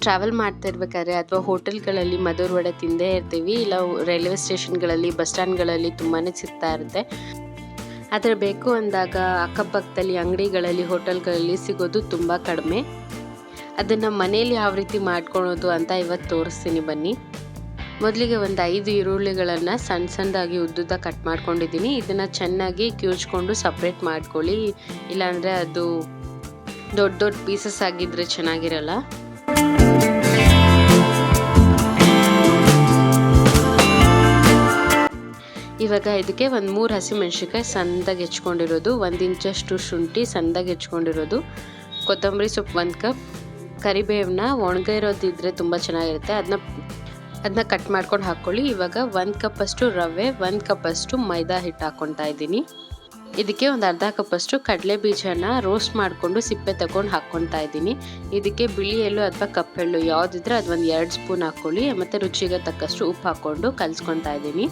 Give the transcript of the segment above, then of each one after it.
Travel ಮಾಡ್ತಾ ಇರಬೇಕಾದ್ರೆ ಅಥವಾ ಹೋಟೆಲ್ಗಳಲ್ಲಿ ಮಧುರ್ ವಡೆ ತಿಂದೇ ಇರ್ತೀವಿ, ಇಲ್ಲ ರೈಲ್ವೆ ಸ್ಟೇಷನ್ಗಳಲ್ಲಿ ಬಸ್ ಸ್ಟ್ಯಾಂಡ್ಗಳಲ್ಲಿ ತುಂಬಾ ಸಿಗ್ತಾ ಇರುತ್ತೆ. ಆದರೆ ಬೇಕು ಅಂದಾಗ ಅಕ್ಕಪಕ್ಕದಲ್ಲಿ ಅಂಗಡಿಗಳಲ್ಲಿ ಹೋಟೆಲ್ಗಳಲ್ಲಿ ಸಿಗೋದು ತುಂಬ ಕಡಿಮೆ. ಅದನ್ನು ಮನೇಲಿ ಯಾವ ರೀತಿ ಮಾಡ್ಕೊಳೋದು ಅಂತ ಇವತ್ತು ತೋರಿಸ್ತೀನಿ ಬನ್ನಿ. ಮೊದಲಿಗೆ ಒಂದು 5 ಈರುಳ್ಳಿಗಳನ್ನು ಸಣ್ಣದಾಗಿ ಉದ್ದುದ್ದ ಕಟ್ ಮಾಡ್ಕೊಂಡಿದ್ದೀನಿ. ಇದನ್ನು ಚೆನ್ನಾಗಿ ಕಿವುಚ್ಕೊಂಡು ಸಪ್ರೇಟ್ ಮಾಡ್ಕೊಳ್ಳಿ, ಇಲ್ಲಾಂದರೆ ಅದು ದೊಡ್ಡ ದೊಡ್ಡ ಪೀಸಸ್ ಆಗಿದ್ರೆ ಚೆನ್ನಾಗಿರಲ್ಲ. ಇವಾಗ ಇದಕ್ಕೆ ಒಂದು 3 ಹಸಿಮೆಣಸಿನ್ಕಾಯಿ ಸಣ್ಣದಾಗಿ ಹೆಚ್ಕೊಂಡಿರೋದು, 1 ಇಂಚಷ್ಟು ಶುಂಠಿ ಸಣ್ಣದಾಗಿ ಹೆಚ್ಕೊಂಡಿರೋದು, ಕೊತ್ತಂಬರಿ ಸೊಪ್ಪು 1 ಕಪ್, ಕರಿಬೇವನ್ನ ಒಣಗಿರೋದಿದ್ರೆ ತುಂಬ ಚೆನ್ನಾಗಿರುತ್ತೆ, ಅದನ್ನ ಕಟ್ ಮಾಡ್ಕೊಂಡು ಹಾಕ್ಕೊಳ್ಳಿ. ಇವಾಗ 1 ಕಪ್ಪಷ್ಟು ರವೆ, 1 ಕಪ್ಪಷ್ಟು ಮೈದಾ ಹಿಟ್ಟು ಹಾಕ್ಕೊತಾ ಇದ್ದೀನಿ. ಇದಕ್ಕೆ ಒಂದು ಅರ್ಧ ಕಪ್ಪಷ್ಟು ಕಡಲೆ ಬೀಜನ ರೋಸ್ಟ್ ಮಾಡಿಕೊಂಡು ಸಿಪ್ಪೆ ತಗೊಂಡು ಹಾಕ್ಕೊತಾ ಇದ್ದೀನಿ. ಇದಕ್ಕೆ ಬಿಳಿ ಎಳ್ಳು ಅಥವಾ ಕಪ್ಪೆಳ್ಳು ಯಾವುದಿದ್ರೆ ಅದು ಒಂದು 2 ಸ್ಪೂನ್ ಹಾಕ್ಕೊಳ್ಳಿ. ಮತ್ತು ರುಚಿಗೆ ತಕ್ಕಷ್ಟು ಉಪ್ಪು ಹಾಕ್ಕೊಂಡು ಕಲಿಸ್ಕೊತಾ ಇದ್ದೀನಿ.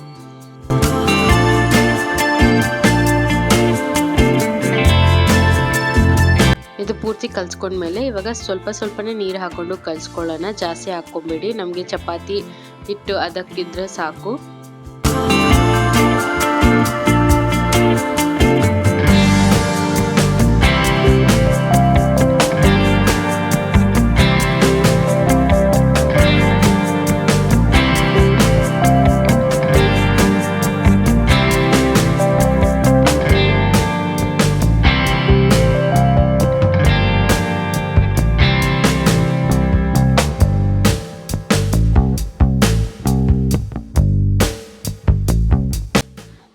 ಇದು ಪೂರ್ತಿ ಕಲಿಸ್ಕೊಂಡ್ಮೇಲೆ ಇವಾಗ ಸ್ವಲ್ಪನೇ ನೀರು ಹಾಕ್ಕೊಂಡು ಕಲಿಸ್ಕೊಳ್ಳೋಣ. ಜಾಸ್ತಿ ಹಾಕ್ಕೊಂಬೇಡಿ, ನಮಗೆ ಚಪಾತಿ ಹಿಟ್ಟು ಅದಕ್ಕಿದ್ರೆ ಸಾಕು.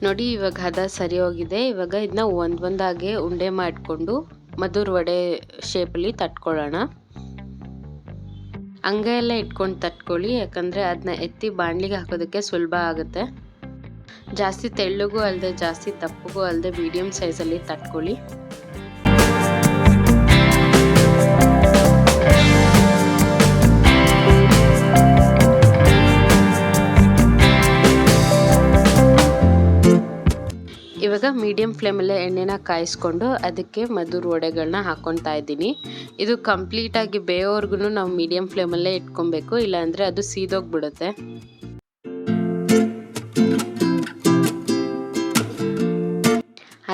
ನೋಡಿ ಇವಾಗ ಹದ ಸರಿ ಹೋಗಿದೆ. ಇವಾಗ ಇದನ್ನ ಒಂದೊಂದಾಗೆ ಉಂಡೆ ಮಾಡಿಕೊಂಡು ಮಧುರ್ ವಡೆ ಶೇಪಲ್ಲಿ ತಟ್ಕೊಳ್ಳೋಣ. ಅಂಗೈ ಎಲ್ಲ ಇಟ್ಕೊಂಡು ತಟ್ಕೊಳ್ಳಿ, ಯಾಕಂದರೆ ಅದನ್ನ ಎತ್ತಿ ಬಾಣಲಿಗೆ ಹಾಕೋದಕ್ಕೆ ಸುಲಭ ಆಗುತ್ತೆ. ಜಾಸ್ತಿ ತೆಳ್ಳಗೂ ಅಲ್ಲದೆ ಜಾಸ್ತಿ ದಪ್ಪಗೂ ಅಲ್ಲದೆ ಮೀಡಿಯಮ್ ಸೈಜಲ್ಲಿ ತಟ್ಕೊಳ್ಳಿ. ಇವಾಗ ಮೀಡಿಯಮ್ ಫ್ಲೇಮಲ್ಲೇ ಎಣ್ಣೆನ ಕಾಯಿಸ್ಕೊಂಡು ಅದಕ್ಕೆ ಮಧುರ್ ವಡೆಗಳನ್ನ ಹಾಕ್ಕೊತಾ ಇದ್ದೀನಿ. ಇದು ಕಂಪ್ಲೀಟಾಗಿ ಬೇಯೋವರೆಗೂ ನಾವು ಮೀಡಿಯಮ್ ಫ್ಲೇಮಲ್ಲೇ ಇಟ್ಕೊಬೇಕು, ಇಲ್ಲಾಂದರೆ ಅದು ಸೀದೋಗ್ಬಿಡುತ್ತೆ.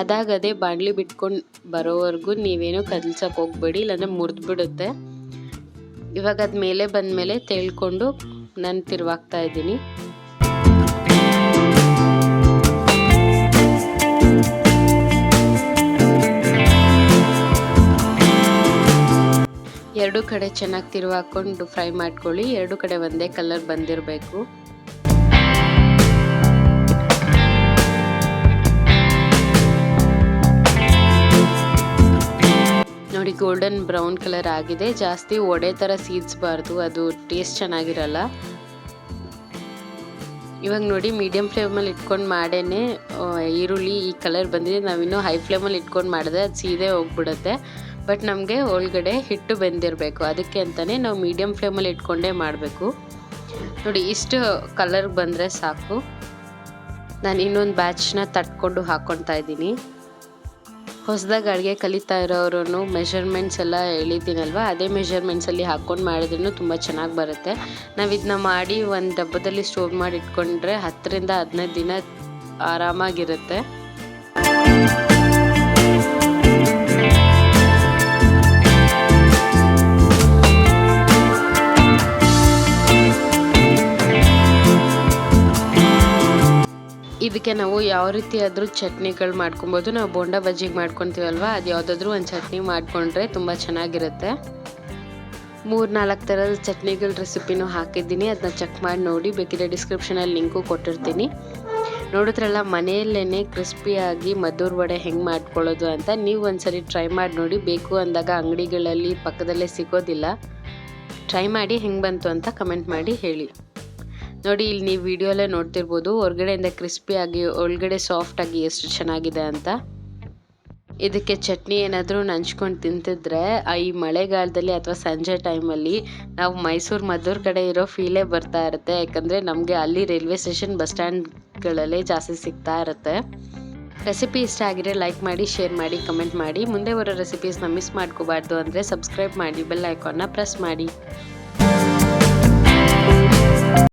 ಅದಾಗದೇ ಬಾಣಲಿ ಬಿಟ್ಕೊಂಡು ಬರೋವರೆಗೂ ನೀವೇನು ಕದಲ್ಸಕ್ಕೆ ಹೋಗ್ಬೇಡಿ, ಇಲ್ಲಾಂದರೆ ಮುರಿದ್ಬಿಡುತ್ತೆ. ಇವಾಗ ಅದು ಮೇಲೆ ಬಂದಮೇಲೆ ತೇಳ್ಕೊಂಡು ನಾನು ತಿರುವಾಗ್ತಾ ಇದ್ದೀನಿ. ಎರಡು ಕಡೆ ಚೆನ್ನಾಗಿ ತಿರುವಾಕೊಂಡು ಫ್ರೈ ಮಾಡ್ಕೊಳ್ಳಿ. ಎರಡು ಕಡೆ ಒಂದೇ ಕಲರ್ ಬಂದಿರಬೇಕು. ನೋಡಿ ಗೋಲ್ಡನ್ ಬ್ರೌನ್ ಕಲರ್ ಆಗಿದೆ. ಜಾಸ್ತಿ ಒಡೆ ಥರ ಸೀದ್ಸ್ಬಾರ್ದು, ಅದು ಟೇಸ್ಟ್ ಚೆನ್ನಾಗಿರಲ್ಲ. ಇವಾಗ ನೋಡಿ ಮೀಡಿಯಮ್ ಫ್ಲೇಮಲ್ಲಿ ಇಟ್ಕೊಂಡು ಮಾಡೇನೆ ಈರುಳ್ಳಿ ಈ ಕಲರ್ ಬಂದಿದೆ. ನಾವಿನ್ನೂ ಹೈ ಫ್ಲೇಮಲ್ಲಿ ಇಟ್ಕೊಂಡು ಮಾಡಿದ್ರೆ ಅದು ಸೀದೆ ಹೋಗ್ಬಿಡುತ್ತೆ. ಬಟ್ ನಮಗೆ ಒಳಗಡೆ ಹಿಟ್ಟು ಬೆಂದಿರಬೇಕು, ಅದಕ್ಕೆ ಅಂತಲೇ ನಾವು ಮೀಡಿಯಮ್ ಫ್ಲೇಮಲ್ಲಿ ಇಟ್ಕೊಂಡೇ ಮಾಡಬೇಕು. ನೋಡಿ ಇಷ್ಟು ಕಲರ್ ಬಂದರೆ ಸಾಕು. ನಾನು ಇನ್ನೊಂದು ಬ್ಯಾಚ್ನ ತಟ್ಕೊಂಡು ಹಾಕ್ಕೊತಾ ಇದ್ದೀನಿ. ಹೊಸದಾಗಿ ಅಡುಗೆ ಕಲಿತಾ ಇರೋರು ಮೆಷರ್ಮೆಂಟ್ಸ್ ಎಲ್ಲ ಹೇಳಿದ್ದೀನಲ್ವ, ಅದೇ ಮೆಷರ್ಮೆಂಟ್ಸಲ್ಲಿ ಹಾಕ್ಕೊಂಡು ಮಾಡಿದ್ರೂ ತುಂಬ ಚೆನ್ನಾಗಿ ಬರುತ್ತೆ. ನಾವು ಇದನ್ನ ಮಾಡಿ ಒಂದು ಡಬ್ಬದಲ್ಲಿ ಸ್ಟೋರ್ ಮಾಡಿ ಇಟ್ಕೊಂಡ್ರೆ 10 ರಿಂದ 15 ದಿನ ಆರಾಮಾಗಿರುತ್ತೆ. ಇದಕ್ಕೆ ನಾವು ಯಾವ ರೀತಿ ಆದರೂ ಚಟ್ನಿಗಳು ಮಾಡ್ಕೊಬೋದು. ನಾವು ಬೋಂಡಾ ಬಜ್ಜಿಗೆ ಮಾಡ್ಕೊತೀವಲ್ವ, ಅದು ಯಾವುದಾದ್ರೂ ಒಂದು ಚಟ್ನಿ ಮಾಡಿಕೊಂಡ್ರೆ ತುಂಬ ಚೆನ್ನಾಗಿರುತ್ತೆ. 3-4 ಥರದ ಚಟ್ನಿಗಳ ರೆಸಿಪಿನೂ ಹಾಕಿದ್ದೀನಿ, ಅದನ್ನ ಚೆಕ್ ಮಾಡಿ ನೋಡಿ. ಬೇಕಿದ್ರೆ ಡಿಸ್ಕ್ರಿಪ್ಷನಲ್ಲಿ ಲಿಂಕು ಕೊಟ್ಟಿರ್ತೀನಿ. ನೋಡಿದ್ರಲ್ಲ ಮನೆಯಲ್ಲೇ ಕ್ರಿಸ್ಪಿಯಾಗಿ ಮಧುರ್ ವಡೆ ಹೆಂಗೆ ಮಾಡ್ಕೊಳ್ಳೋದು ಅಂತ. ನೀವು ಒಂದ್ಸರಿ ಟ್ರೈ ಮಾಡಿ ನೋಡಿ. ಬೇಕು ಅಂದಾಗ ಅಂಗಡಿಗಳಲ್ಲಿ ಪಕ್ಕದಲ್ಲೇ ಸಿಗೋದಿಲ್ಲ. ಟ್ರೈ ಮಾಡಿ ಹೆಂಗೆ ಬಂತು ಅಂತ ಕಮೆಂಟ್ ಮಾಡಿ ಹೇಳಿ. ನೋಡಿ ಇಲ್ಲಿ ನೀವು ವಿಡಿಯೋಲ್ಲೇ ನೋಡ್ತಿರ್ಬೋದು, ಹೊರಗಡೆಯಿಂದ ಕ್ರಿಸ್ಪಿಯಾಗಿ ಒಳಗಡೆ ಸಾಫ್ಟಾಗಿ ಎಷ್ಟು ಚೆನ್ನಾಗಿದೆ ಅಂತ. ಇದಕ್ಕೆ ಚಟ್ನಿ ಏನಾದರೂ ನಂಚ್ಕೊಂಡು ತಿಂತಿದ್ರೆ ಈ ಮಳೆಗಾಲದಲ್ಲಿ ಅಥವಾ ಸಂಜೆ ಟೈಮಲ್ಲಿ ನಾವು ಮೈಸೂರು ಮಧುರ್ ಕಡೆ ಇರೋ ಫೀಲೇ ಬರ್ತಾ ಇರುತ್ತೆ. ಯಾಕಂದರೆ ನಮಗೆ ಅಲ್ಲಿ ರೈಲ್ವೆ ಸ್ಟೇಷನ್ ಬಸ್ ಸ್ಟ್ಯಾಂಡ್ಗಳಲ್ಲೇ ಜಾಸ್ತಿ ಸಿಗ್ತಾ ಇರುತ್ತೆ. ರೆಸಿಪಿ ಇಷ್ಟ ಆಗಿದ್ರೆ ಲೈಕ್ ಮಾಡಿ, ಶೇರ್ ಮಾಡಿ, ಕಮೆಂಟ್ ಮಾಡಿ. ಮುಂದೆ ಬರೋ ರೆಸಿಪೀಸ್ನ ಮಿಸ್ ಮಾಡ್ಕೋಬಾರ್ದು ಅಂದರೆ ಸಬ್ಸ್ಕ್ರೈಬ್ ಮಾಡಿ, ಬೆಲ್ ಐಕಾನ್ನ ಪ್ರೆಸ್ ಮಾಡಿ.